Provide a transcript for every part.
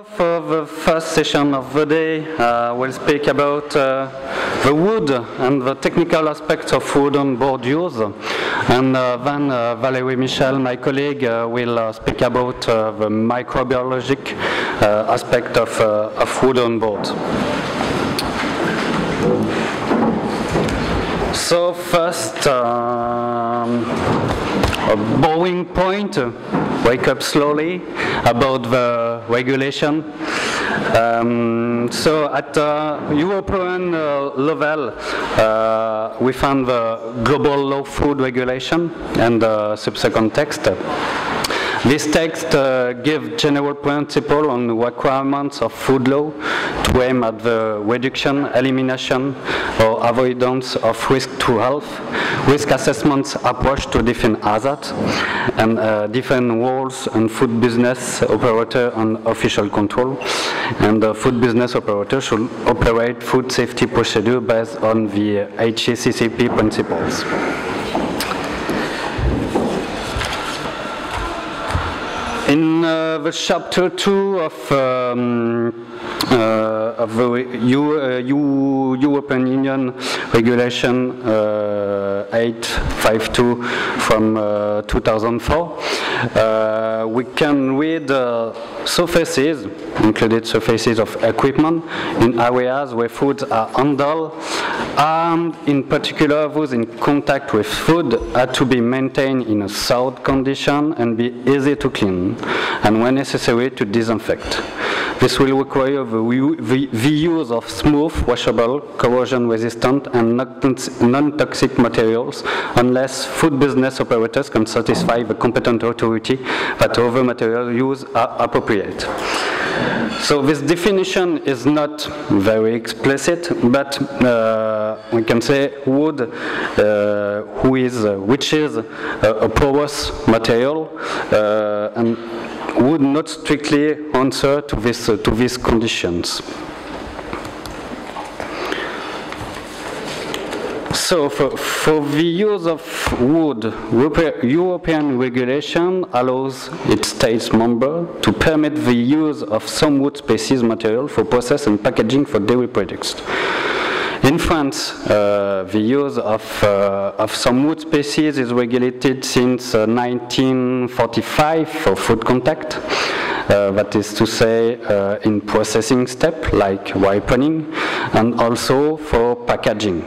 For the first session of the day, we'll speak about the wood and the technical aspects of wood on board use. And then Valérie Michel, my colleague, will speak about the microbiologic aspect of wood on board. So first, a boring point, wake up slowly, about the regulation. So at European level, we found the Global Low Food Regulation and the subsequent text. This text gives general principles on the requirements of food law to aim at the reduction, elimination, or avoidance of risk to health, risk assessments approach to different hazards, and different roles and food business operator and official control. And the food business operator should operate food safety procedure based on the HACCP principles. In the chapter 2 of the European Union Regulation 852 from 2004, we can read surfaces, included surfaces of equipment, in areas where foods are handled, and in particular those in contact with food are to be maintained in a sound condition and be easy to clean, and when necessary to disinfect. This will require the use of smooth, washable, corrosion-resistant, and non-toxic materials, unless food business operators can satisfy the competent authority that other material use are appropriate. So this definition is not very explicit, but we can say wood, which is a porous material, and would not strictly answer to these conditions. So for the use of wood, European regulation allows its states members to permit the use of some wood species material for process and packaging for dairy products. In France, the use of some wood species is regulated since 1945 for food contact. That is to say, in processing step like ripening, and also for packaging.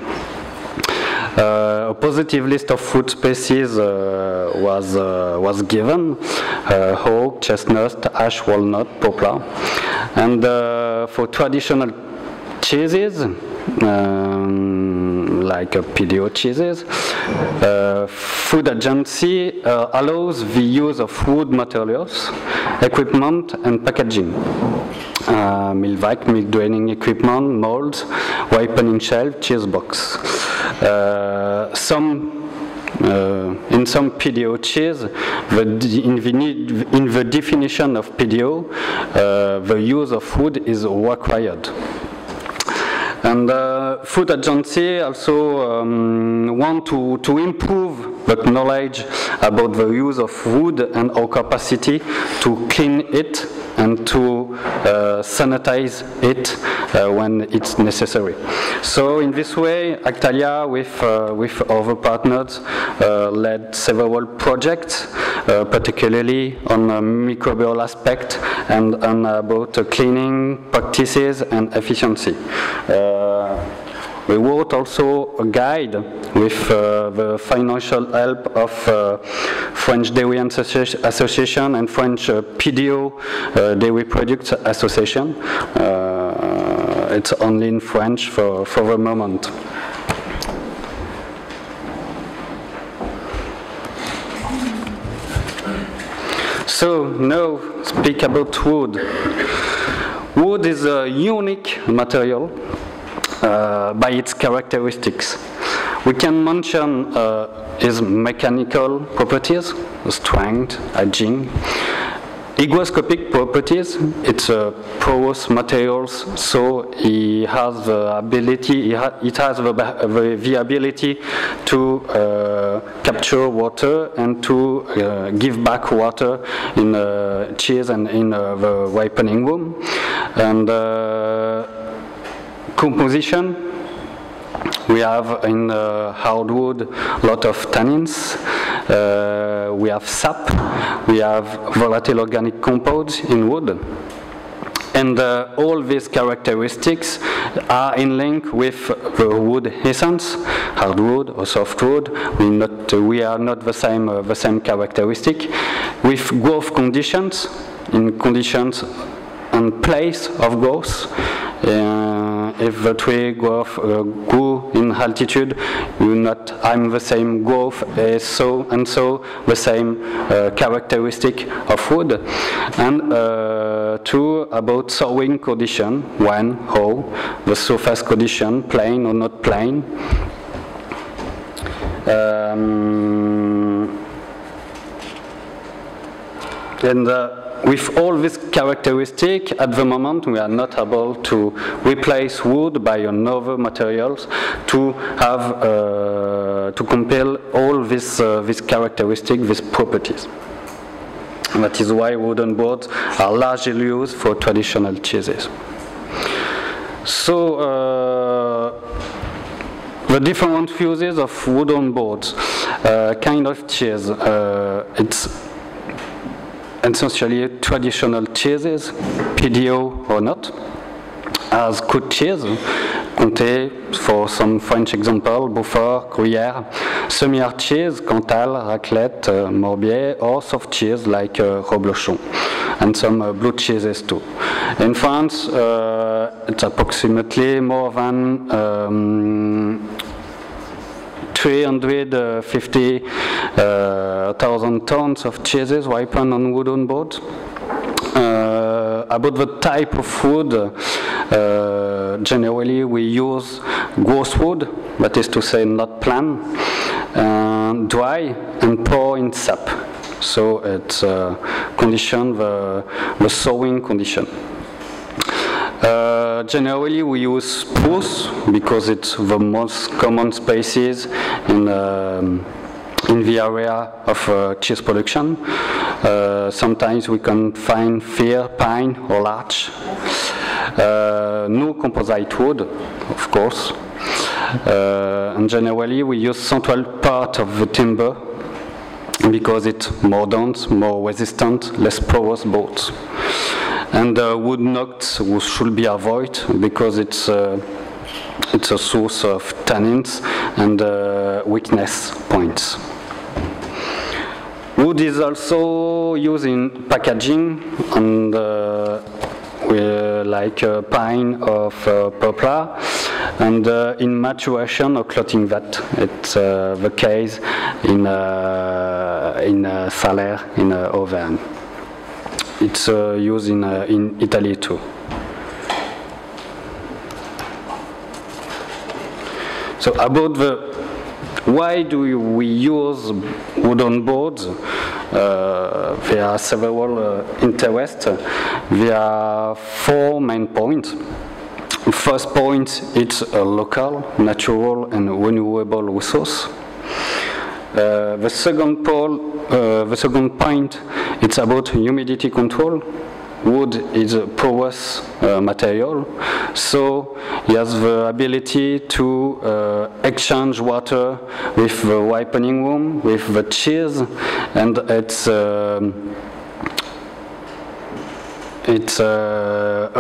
A positive list of food species was given: oak, chestnut, ash, walnut, poplar, and for traditional cheeses, like PDO cheeses, food agency allows the use of wood materials, equipment, and packaging. Milk draining equipment, molds, ripening shelf, cheese box. In some PDO cheese, in the definition of PDO, the use of wood is required. And food agency also want to improve the knowledge about the use of wood and our capacity to clean it and to sanitize it when it's necessary. So in this way, Actalia, with other partners, led several projects, particularly on a microbial aspect and about cleaning practices and efficiency. We wrote also a guide with the financial help of French Dairy Association and French PDO Dairy Products Association. It's only in French for the moment. So now speak about wood. Wood is a unique material by its characteristics. We can mention its mechanical properties, strength, aging, Hygroscopic properties, it's porous materials, so it has the ability, it has the ability to capture water and to give back water in cheese and in the ripening room. And composition, we have in hardwood a lot of tannins, we have sap, we have volatile organic compounds in wood. And all these characteristics are in link with the wood essence, hardwood or softwood. We are not the same characteristic. With growth conditions, in conditions and place of growth, if the tree grew in altitude, you will not have the same growth as so and so the same characteristic of wood. And two, about sowing condition, when, how, the surface condition, plain or not plain. With all these characteristics, at the moment we are not able to replace wood by another materials to have to compile all these characteristics, these properties. That is why wooden boards are largely used for traditional cheeses. So the different uses of wooden boards, kind of cheese, it's essentially traditional cheeses, PDO or not, as good cheese, Comté, for some French example, Beaufort, Gruyère, semi-hard cheese, Cantal, Raclette, Morbier, or soft cheese like Reblochon, and some blue cheeses too. In France, it's approximately more than 350,000 tons of cheeses ripened on wooden boards. About the type of wood, generally we use gross wood, that is to say not plant, dry and pour in sap. So it's condition the sowing condition. Generally we use spruce because it's the most common species in the area of cheese production. Sometimes we can find fir, pine or larch. No composite wood, of course. And generally we use central part of the timber because it's more dense, more resistant, less porous boards. And wood knots should be avoided because it's a source of tannins and weakness points. Wood is also used in packaging, and like pine or poplar, and in maturation or clothing vat. It's the case in Salaire in Auvergne. It's used in Italy too. So about why do we use wooden boards? There are several interests. There are four main points. First point, it's a local, natural and renewable resource. The second point, it's about humidity control. Wood is a porous material, so it has the ability to exchange water with the ripening room, with the cheese, and it's a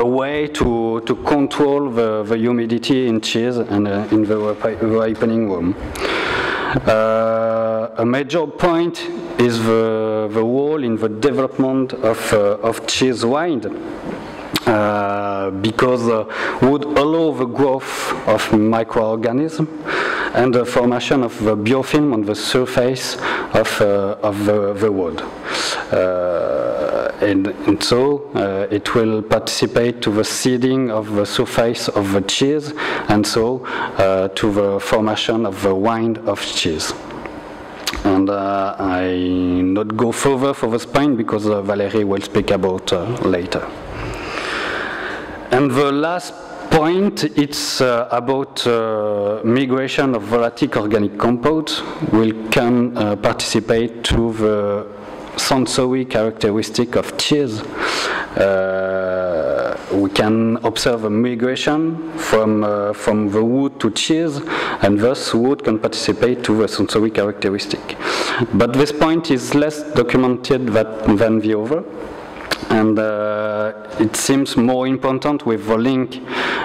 way to control the humidity in cheese and in the ripening room. A major point is the role in the development of cheese wine, because wood allow the growth of microorganisms and the formation of the biofilm on the surface of the wood. And so it will participate to the seeding of the surface of the cheese, and so to the formation of the wine of cheese. And I not go further for this point because Valérie will speak about later. And the last point, it's about migration of volatile organic compounds. We can participate to the sensory characteristic of cheese. We can observe a migration from the wood to cheese, and thus wood can participate to the sensory characteristic. But this point is less documented than the other. And it seems more important with the link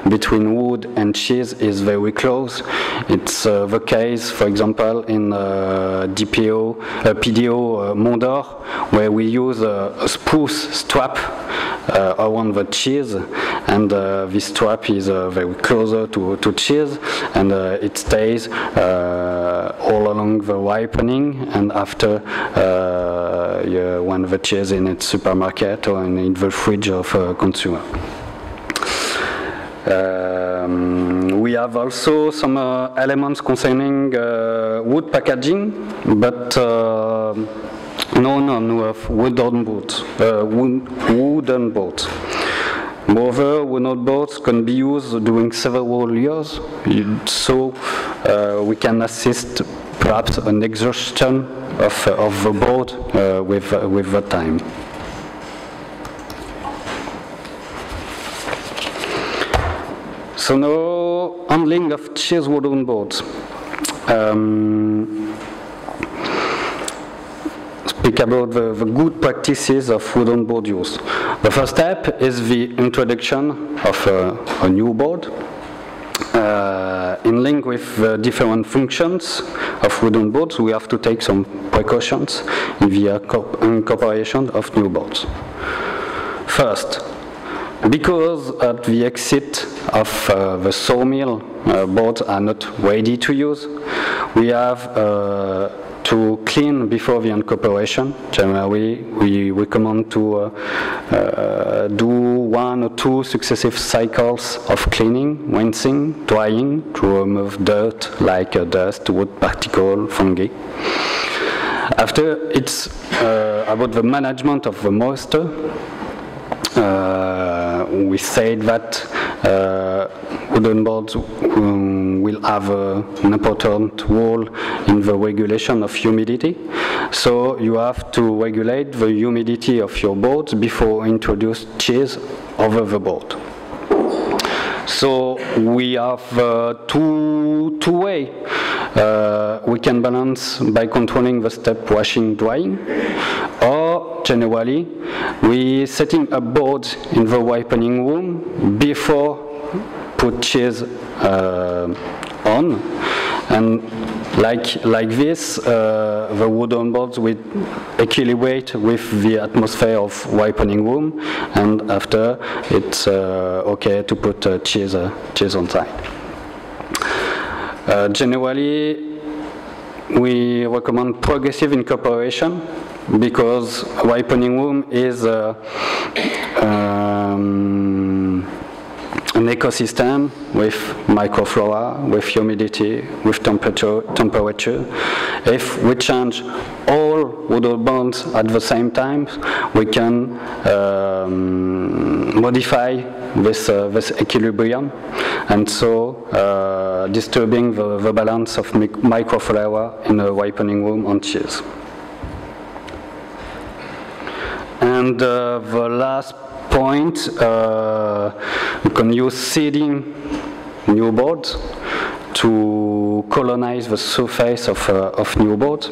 between wood and cheese is very close. It's the case, for example, in PDO Mondor, where we use a spruce strap around the cheese, and this strap is very closer to cheese, and it stays all along the ripening, and after when the cheese in its supermarket or in the fridge of a consumer. We have also some elements concerning wood packaging, but none of wooden boards. Moreover, wooden boards can be used during several years, so we can assist perhaps an exhaustion of the board with the time. So now, handling of cheese wooden boards. Speak about the good practices of wooden board use. The first step is the introduction of a new board. In link with the different functions of wooden boards, we have to take some precautions in the incorporation of new boards. First, because at the exit of the sawmill, boards are not ready to use, we have to clean before the incorporation. Generally, we recommend to do 1 or 2 successive cycles of cleaning, rinsing, drying to remove dirt like dust, wood particle, fungi. After, it's about the management of the moisture. We said that wooden boards will have an important role in the regulation of humidity. So you have to regulate the humidity of your boards before introduce cheese over the board. So we have two ways. We can balance by controlling the step washing, drying, or generally we setting up boards in the ripening room before put cheese on, and like this the wooden boards will equilibrate with the atmosphere of ripening room, and after it's okay to put cheese on side. Generally, we recommend progressive incorporation because ripening room is an ecosystem with microflora, with humidity, with temperature. If we change all wooden boards at the same time, we can modify this equilibrium, and so disturbing the balance of microflora in a ripening room on cheese. And the last point, we can use seeding new boards to colonize the surface of new boards.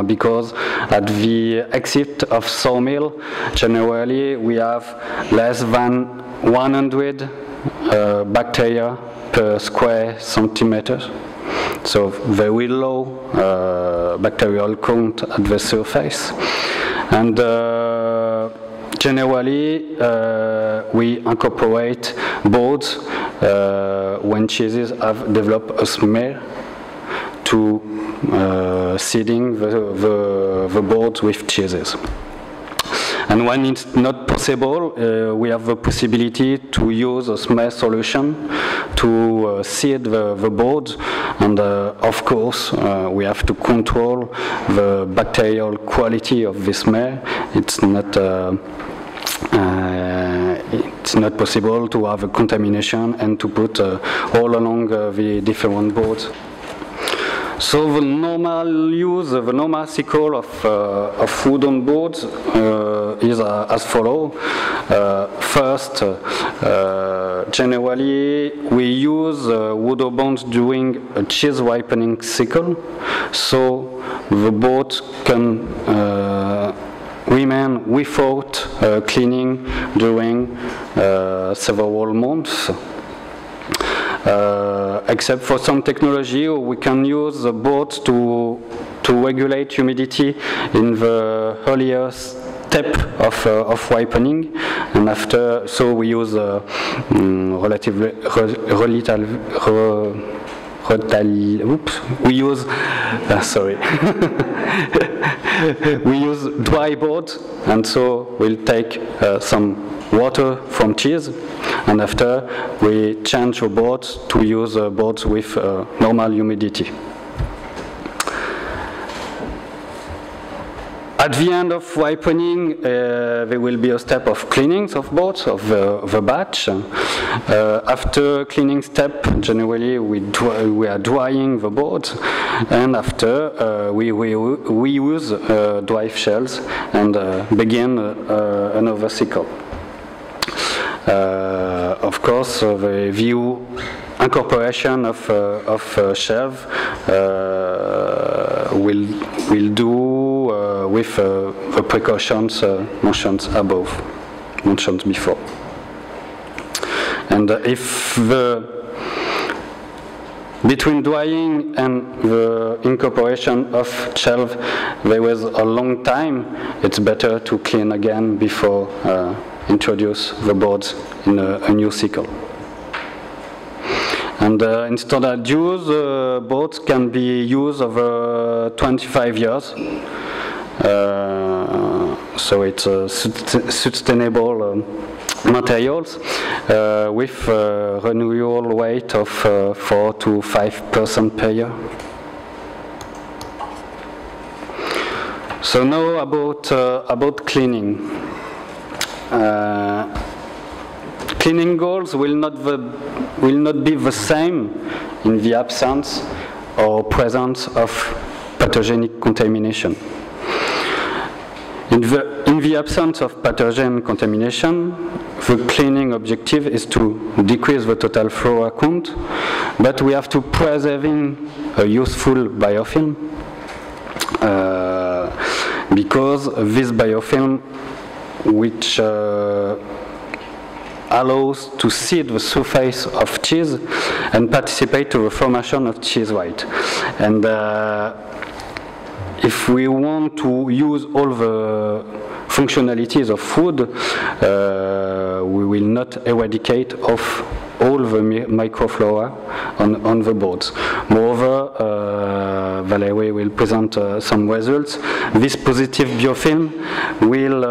Because at the exit of sawmill, generally we have less than 100 bacteria per square centimeter. So very low bacterial count at the surface. And generally, we incorporate boards when cheeses have developed a smell to seeding the boards with cheeses. And when it's not possible possible, we have the possibility to use a smell solution to seed the boards, and of course we have to control the bacterial quality of this smell. It's not possible to have a contamination and to put all along the different boards. So the normal use, the normal cycle of food on boards is as follows. First, generally we use wood boards during a cheese ripening cycle, so the board can remain without cleaning during several months. Except for some technology, we can use the boards to regulate humidity in the earlier step of ripening, and after, so we use we use dry boards, and so we'll take some water from cheese, and after we change the boards to use boards with normal humidity. At the end of ripening, there will be a step of cleaning of boards, of the batch. After cleaning step, generally we are drying the boards, and after we use dry shells and begin another cycle. Of course, the view incorporation of shelf will do with the precautions mentioned before. And if between drying and the incorporation of shelf there was a long time, it's better to clean again before introduce the boards in a new cycle. And in standard use, boards can be used over 25 years. So it's sustainable materials with renewal rate of 4 to 5% per year. So now about cleaning. Cleaning goals will not be the same in the absence or presence of pathogenic contamination. In the absence of pathogen contamination, the cleaning objective is to decrease the total flora count, but we have to preserving a useful biofilm because this biofilm, which allows to seed the surface of cheese and participate to the formation of cheese white. And if we want to use all the functionalities of food, we will not eradicate off all the microflora on the boards. Moreover, Valerie will present some results. This positive biofilm will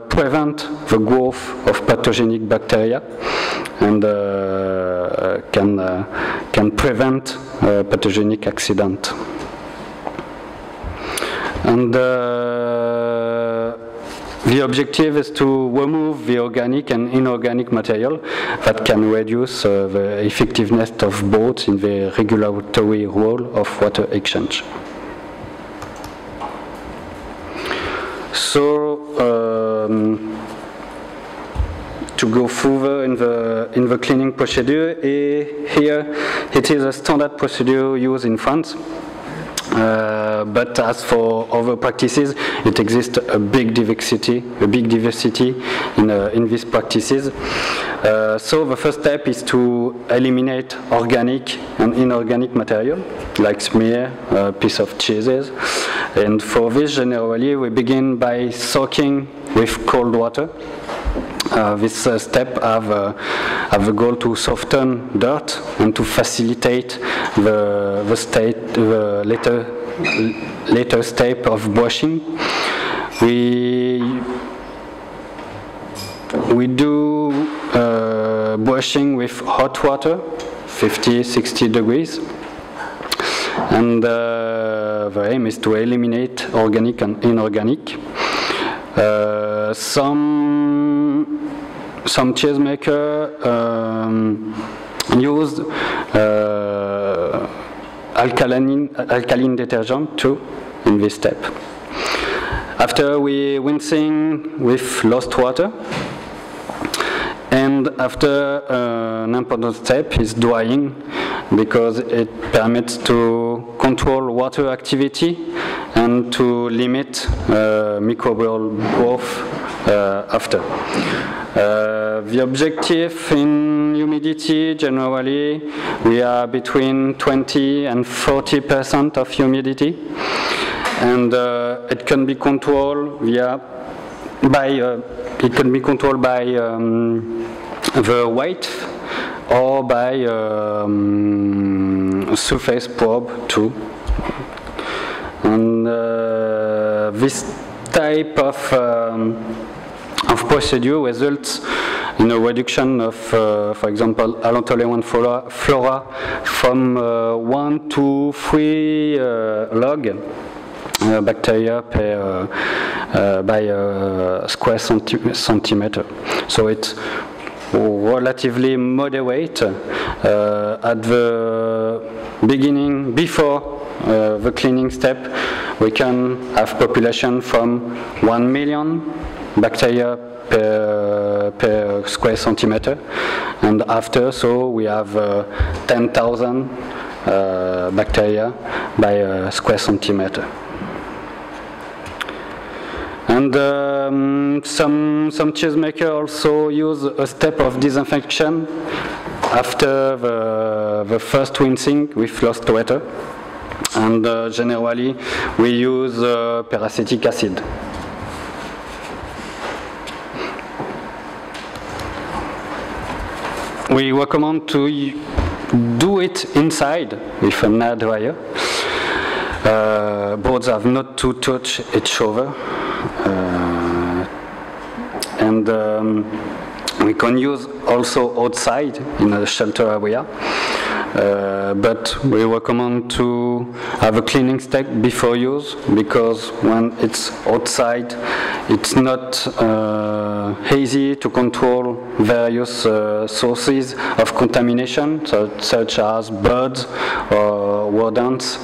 prevent the growth of pathogenic bacteria and can prevent pathogenic accident. And the objective is to remove the organic and inorganic material that can reduce the effectiveness of boards in the regulatory role of water exchange. So, to go further in the cleaning procedure, here it is a standard procedure used in France. But as for other practices, it exists a big diversity in these practices. So the first step is to eliminate organic and inorganic material, like smear, piece of cheeses. And for this, generally, we begin by soaking with cold water. This step have the goal to soften dirt and to facilitate the later step of washing. We do brushing with hot water, 50, 60 degrees. And the aim is to eliminate organic and inorganic. Some cheesemaker used alkaline detergent too in this step. After we rinsing with lost water, and after an important step is drying, because it permits to control water activity and to limit microbial growth after. The objective in humidity, generally, we are between 20 and 40% of humidity, and it can be controlled by the weight or by surface probe too. And this type of procedure results in a reduction of, for example, allantoleran flora from 1 to 3 log bacteria by square centimeter. So it's relatively moderate at the beginning. Before the cleaning step, we can have population from 1 million bacteria per square centimeter, and after, so we have 10,000 bacteria by square centimeter. And some cheesemaker also use a step of disinfection after the first rinsing with lost water, and generally we use peracetic acid. We recommend to do it inside with an air dryer. Boards have not to touch each other. And we can use also outside in a shelter area, but we recommend to have a cleaning step before use, because when it's outside, it's not easy to control various sources of contamination, such as birds or rodents.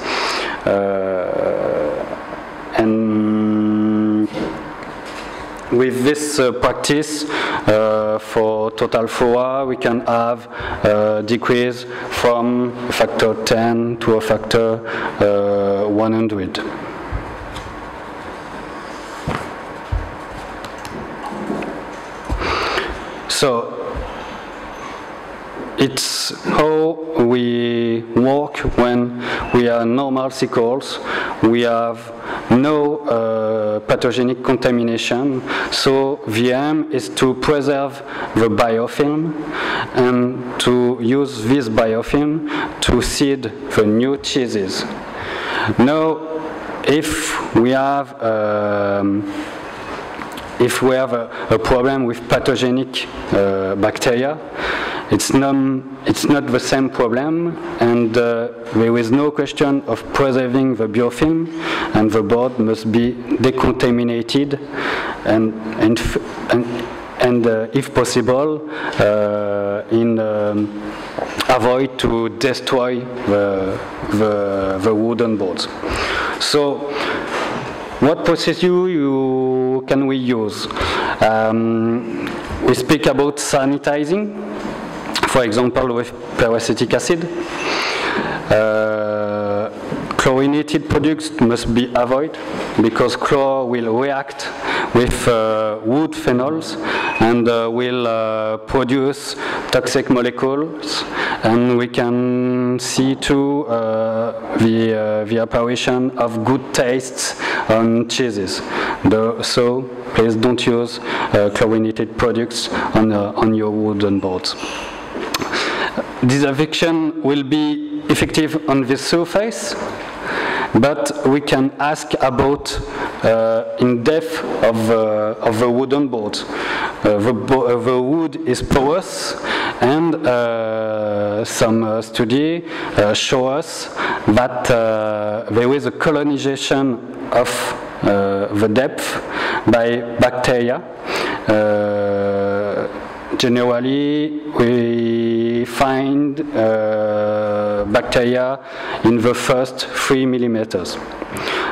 And with this practice, for total flora, we can have a decrease from a factor 10 to a factor 100. So it's how we work when we are normal cycles. We have no pathogenic contamination, so the aim is to preserve the biofilm and to use this biofilm to seed the new cheeses. Now, if we have a problem with pathogenic bacteria, it's not the same problem, and there is no question of preserving the biofilm, and the board must be decontaminated, and if possible, avoid to destroy the wooden boards. So, what procedure can we use? We speak about sanitizing, for example, with peracetic acid. Chlorinated products must be avoided, because chlor will react with wood phenols and will produce toxic molecules, and we can see too the apparition of good tastes on cheeses. So please don't use chlorinated products on your wooden boards. Disinfection will be effective on the surface, but we can ask about in depth of the wooden board. the wood is porous, and some study show us that there is a colonization of the depth by bacteria. Generally, we find bacteria in the first 3 millimeters.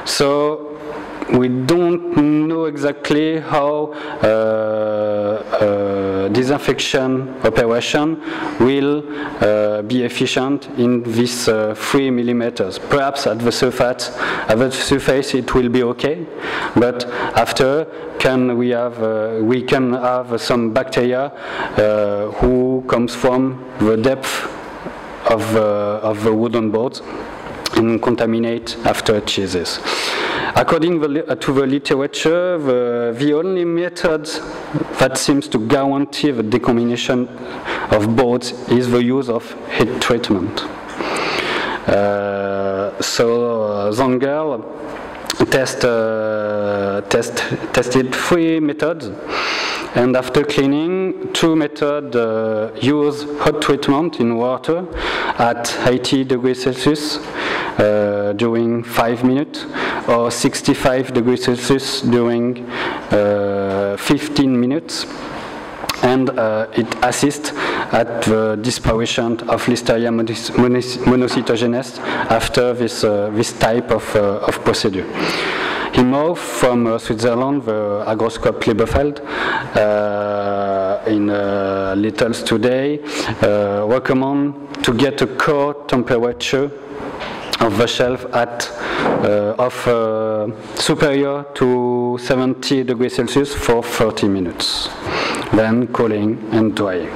So we don't know exactly how disinfection operation will be efficient in this 3 millimeters. Perhaps at the surface it will be okay, but after we can have some bacteria who comes from the depth of the wooden boards and contaminate after cheeses. According to the literature, the only method that seems to guarantee the decontamination of boards is the use of heat treatment. So Zangel tested 3 methods, and after cleaning, 2 methods use hot treatment in water at 80 degrees Celsius during 5 minutes, or 65 degrees Celsius during 15 minutes, and it assists at the dispersion of Listeria monocytogenes after this type of procedure. He moved from Switzerland, the agroscope Liebefeld, in Littles today, recommend to get a core temperature of the shelf at superior to 70 degrees Celsius for 30 minutes, then cooling and drying.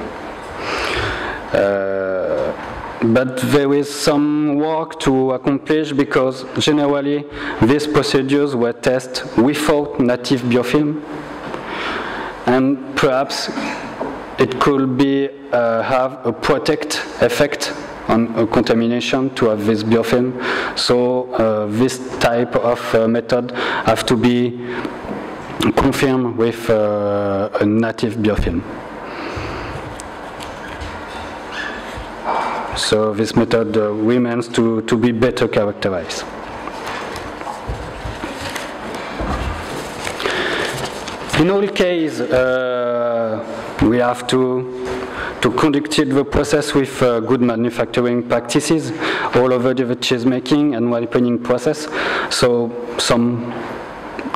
But there is some work to accomplish, because generally these procedures were tested without native biofilm, and perhaps it could be have a protect effect on contamination to have this biofilm. So this type of method have to be confirmed with a native biofilm. So this method remains to be better characterized. In all cases, we have to conduct the process with good manufacturing practices all over the cheese making and ripening process. So some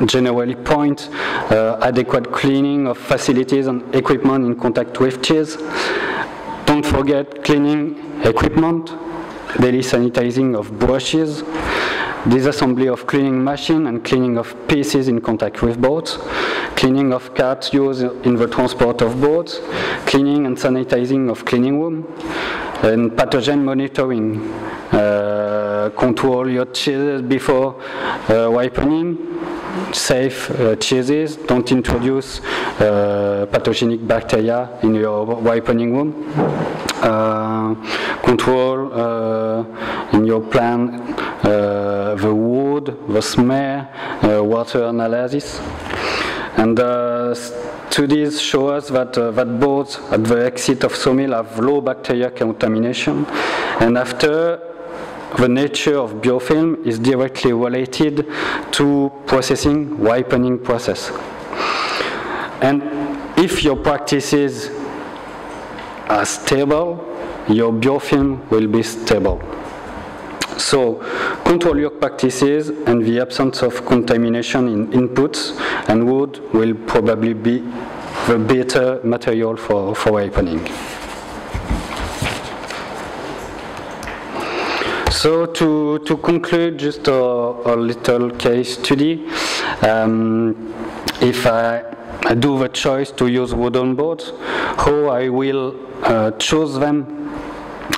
generally point adequate cleaning of facilities and equipment in contact with cheese. Don't forget cleaning equipment, daily sanitizing of brushes, disassembly of cleaning machine and cleaning of pieces in contact with boards, cleaning of carts used in the transport of boards, cleaning and sanitizing of cleaning room, and pathogen monitoring. Control your cheeses before ripening, safe cheeses, don't introduce pathogenic bacteria in your ripening room. Control in your plant the wood, the smell, water analysis. And studies show us that boards at the exit of sawmill have low bacteria contamination, and after the nature of biofilm is directly related to processing, ripening process. And if your practices are stable, your biofilm will be stable. So control your practices, and the absence of contamination in inputs, and wood will probably be the better material for ripening. So to conclude, just a little case study. If I do the choice to use wooden boards, how I will choose them?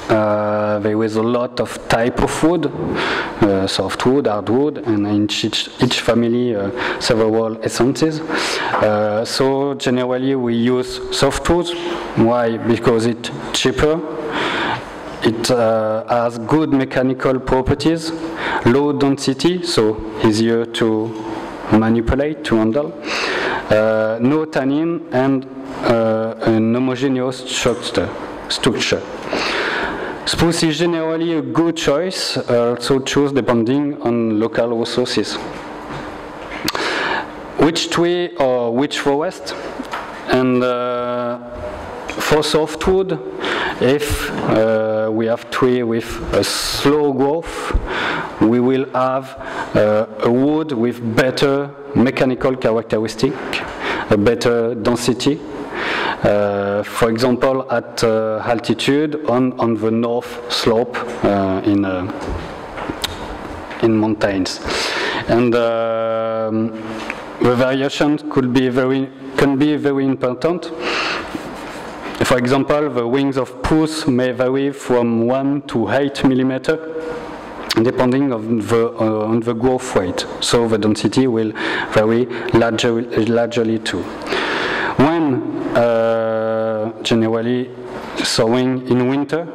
There is a lot of type of wood, softwood, hardwood, and in each family several essences. So generally we use softwood. Why? Because it's cheaper. It has good mechanical properties, low density, so easier to manipulate, to handle, no tannin, and an homogeneous structure. Spruce is generally a good choice, also choose depending on local resources. Which tree or which forest? And for softwood, if we have tree with a slow growth, we will have a wood with better mechanical characteristic, a better density. For example, at altitude on the north slope in mountains, and the variation can be very important. For example, the wings of spruce may vary from 1 to 8 millimeters, depending on the growth rate. So the density will vary largely too. When generally sowing in winter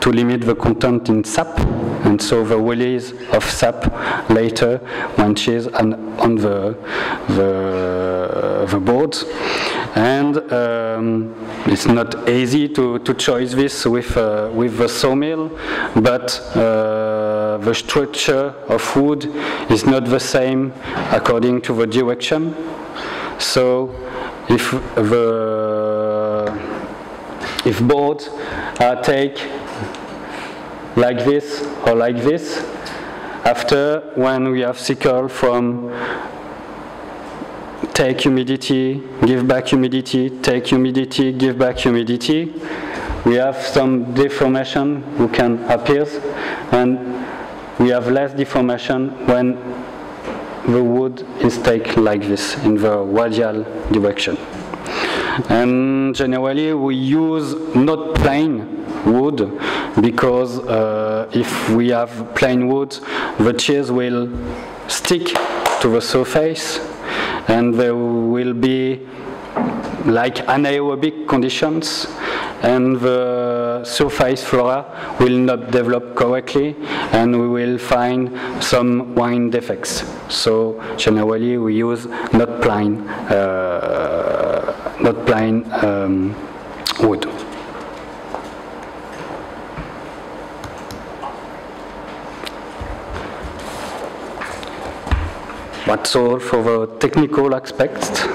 to limit the content in sap, and so the release of sap later when she's on the boards. And it's not easy to choose this with the sawmill, but the structure of wood is not the same according to the direction. So if boards are taken like this or like this, after when we have sickle from take humidity, give back humidity, take humidity, give back humidity, we have some deformation who can appear, and we have less deformation when the wood is taken like this in the radial direction. And generally we use not plain wood, because if we have plain wood, the cheese will stick to the surface, and there will be like anaerobic conditions, and the surface flora will not develop correctly, and we will find some wine defects. So generally we use not plain wood. That's all for the technical aspects.